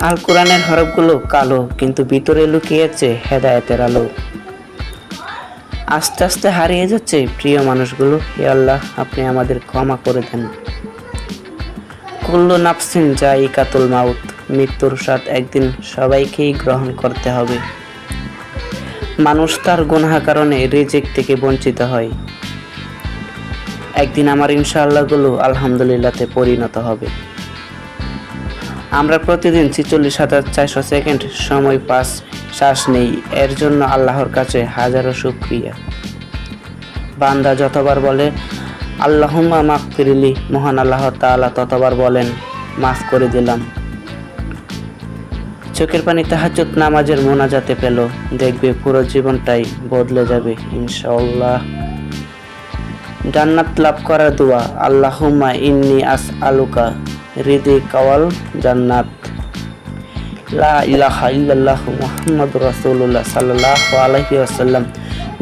আল কোরআনের হরফগুলো কালো, কিন্তু ভিতরে লুকিয়েছে হেদায়েতের আলো। আস্তে আস্তে হারিয়ে যাচ্ছে প্রিয় মানুষগুলো। হে আল্লাহ, আপনি আমাদের ক্ষমা করে দেন। কুল্লু নাফসিন যায়িকাতুল মাউত, মৃত্যুর স্বাদ একদিন সবাইকেই গ্রহণ করতে হবে। মানুষ তার গুনাহ কারণে রিজিক থেকে বঞ্চিত হয়। একদিন আমার ইনশাআল্লাহগুলো আলহামদুলিল্লাহতে পরিণত হবে। আমরা প্রতিদিন ৪৬,৪০০ সেকেন্ড সময় শ্বাস নেই, এর জন্য আল্লাহর কাছে হাজারো শুকরিয়া। বান্দা যতবার বলে আল্লাহুম্মা মাগফিরলি, মহান আল্লাহ তাআলা ততবার বলেন মাফ করে দিলাম। চোখের পানি তাহাজ্জুদ নামাজের মোনাজাতে পেল, দেখবে পুরো জীবনটাই বদলে যাবে ইনশাআল্লাহ। জান্নাত লাভ করার দোয়া, আল্লাহুম্মা ইন্নী আসআলুকা রিজিকা ওয়াল জান্নাত। লা ইলাহা ইল্লাল্লাহ মুহাম্মাদুর রাসূলুল্লাহ সাল্লাল্লাহু আলাইহি ওয়াসাল্লাম।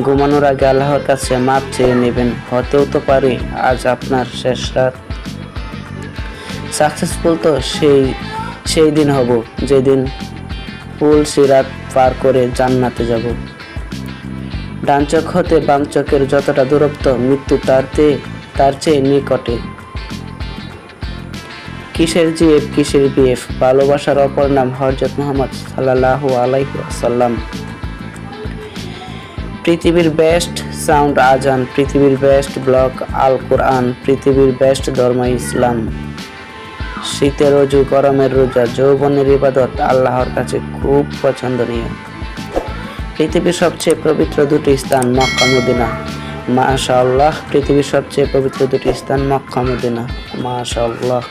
ঘুমানোর আগে আল্লাহর কাছে মাপ চেয়ে নেবেন, হতেও তো পারে আজ আপনার শেষ রাত। সাকসেসফুল তো সেই দিন হব যেদিন পুল সিরাত পার করে জান্নাতে যাব। ডান চোখ হতে বাম চোখের যতটা দূরত্ব, মৃত্যু তার চেয়ে নিকটে। কিসের জিএফ কিসের বিএফ, ভালোবাসার অপর নাম হযরত মুহাম্মদ সাল্লাল্লাহু আলাইহি ওয়াসাল্লাম। পৃথিবীর বেস্ট সাউন্ড আজান, পৃথিবীর বেস্ট ব্লগ আল কোরআন, পৃথিবীর বেস্ট ধর্ম ইসলাম। শীতের অজু, গরমের রোজা, যৌবনের ইবাদত আল্লাহর কাছে খুব পছন্দনীয়। পৃথিবীর সবচেয়ে পবিত্র দুটি স্থান মক্কা মদিনা। মাশাআল্লাহ, পৃথিবীর সবচেয়ে পবিত্র দুটি স্থান মক্কা মদিনা। মাশাআল্লাহ।